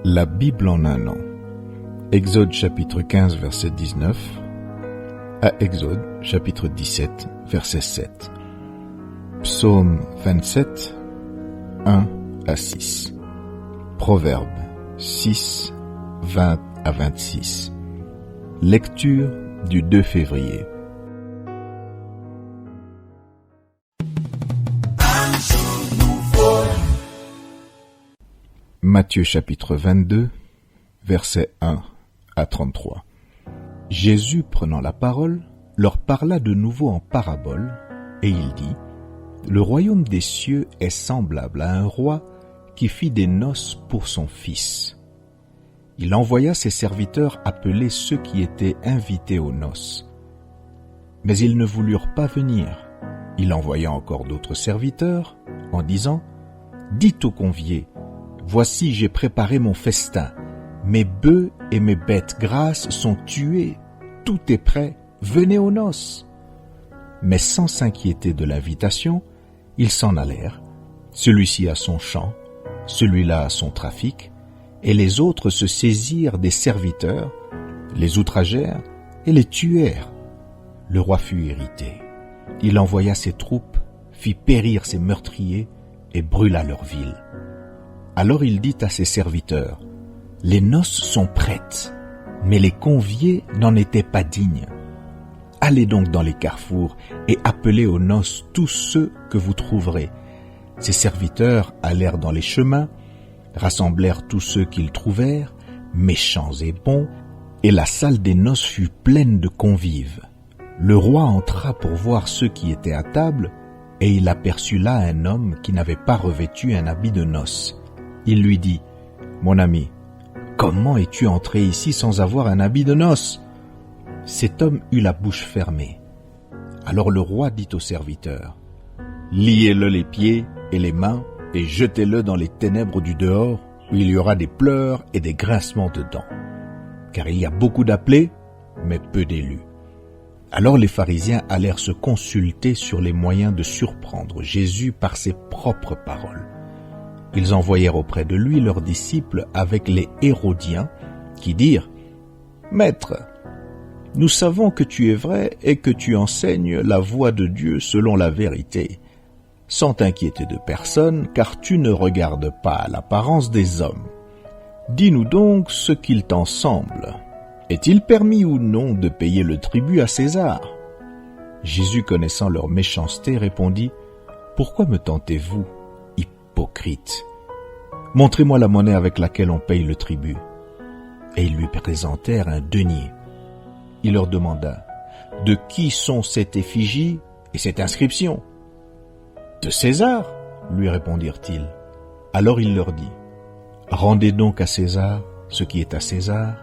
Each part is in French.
La Bible en un an. Exode chapitre 15 verset 19 à Exode chapitre 17 verset 7. Psaume 27, 1 à 6. Proverbe 6, 20 à 26. Lecture du 2 février. Matthieu chapitre 22, versets 1 à 33. Jésus, prenant la parole, leur parla de nouveau en parabole, et il dit : Le royaume des cieux est semblable à un roi qui fit des noces pour son fils. Il envoya ses serviteurs appeler ceux qui étaient invités aux noces. Mais ils ne voulurent pas venir. Il envoya encore d'autres serviteurs, en disant : Dites aux conviés : Voici, j'ai préparé mon festin. Mes bœufs et mes bêtes grasses sont tués. Tout est prêt. Venez aux noces. Mais sans s'inquiéter de l'invitation, ils s'en allèrent. Celui-ci à son champ, celui-là à son trafic, et les autres se saisirent des serviteurs, les outragèrent et les tuèrent. Le roi fut irrité. Il envoya ses troupes, fit périr ses meurtriers et brûla leur ville. Alors il dit à ses serviteurs : Les noces sont prêtes, mais les conviés n'en étaient pas dignes. Allez donc dans les carrefours et appelez aux noces tous ceux que vous trouverez. Ses serviteurs allèrent dans les chemins, rassemblèrent tous ceux qu'ils trouvèrent, méchants et bons, et la salle des noces fut pleine de convives. Le roi entra pour voir ceux qui étaient à table, et il aperçut là un homme qui n'avait pas revêtu un habit de noces. Il lui dit : Mon ami, comment es-tu entré ici sans avoir un habit de noces ? Cet homme eut la bouche fermée. Alors le roi dit aux serviteurs : Liez-le les pieds et les mains et jetez-le dans les ténèbres du dehors, où il y aura des pleurs et des grincements de dents. Car il y a beaucoup d'appelés, mais peu d'élus. Alors les pharisiens allèrent se consulter sur les moyens de surprendre Jésus par ses propres paroles. Ils envoyèrent auprès de lui leurs disciples avec les Hérodiens, qui dirent : Maître, nous savons que tu es vrai et que tu enseignes la voie de Dieu selon la vérité, sans t'inquiéter de personne, car tu ne regardes pas l'apparence des hommes. Dis-nous donc ce qu'il t'en semble. Est-il permis ou non de payer le tribut à César ? Jésus, connaissant leur méchanceté, répondit : Pourquoi me tentez-vous, hypocrite ? Montrez-moi la monnaie avec laquelle on paye le tribut. Et ils lui présentèrent un denier. Il leur demanda : De qui sont cette effigie et cette inscription ? De César, lui répondirent-ils. Alors il leur dit : Rendez donc à César ce qui est à César,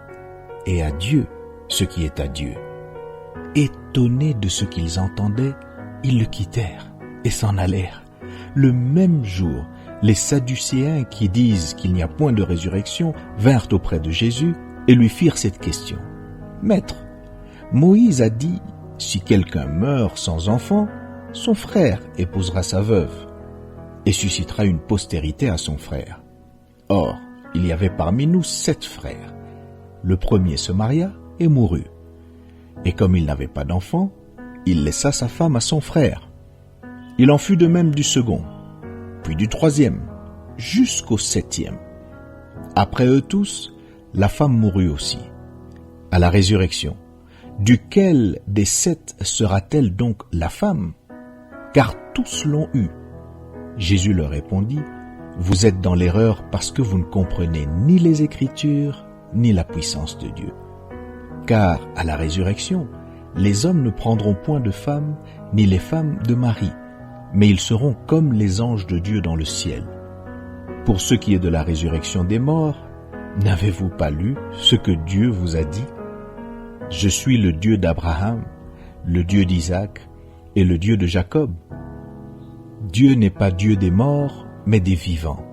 et à Dieu ce qui est à Dieu. Étonnés de ce qu'ils entendaient, ils le quittèrent et s'en allèrent. Le même jour, les Sadducéens qui disent qu'il n'y a point de résurrection vinrent auprès de Jésus et lui firent cette question : Maître, Moïse a dit : Si quelqu'un meurt sans enfant, son frère épousera sa veuve et suscitera une postérité à son frère. Or, il y avait parmi nous 7 frères. Le premier se maria et mourut. Et comme il n'avait pas d'enfant, il laissa sa femme à son frère. Il en fut de même du second, puis du troisième, jusqu'au 7e. Après eux tous, la femme mourut aussi. À la résurrection, duquel des 7 sera-t-elle donc la femme ? Car tous l'ont eue. Jésus leur répondit : Vous êtes dans l'erreur parce que vous ne comprenez ni les Écritures, ni la puissance de Dieu. Car à la résurrection, les hommes ne prendront point de femmes, ni les femmes de mari, mais ils seront comme les anges de Dieu dans le ciel. Pour ce qui est de la résurrection des morts, n'avez-vous pas lu ce que Dieu vous a dit ? Je suis le Dieu d'Abraham, le Dieu d'Isaac et le Dieu de Jacob. Dieu n'est pas Dieu des morts, mais des vivants.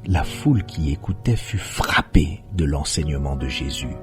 La foule qui écoutait fut frappée de l'enseignement de Jésus.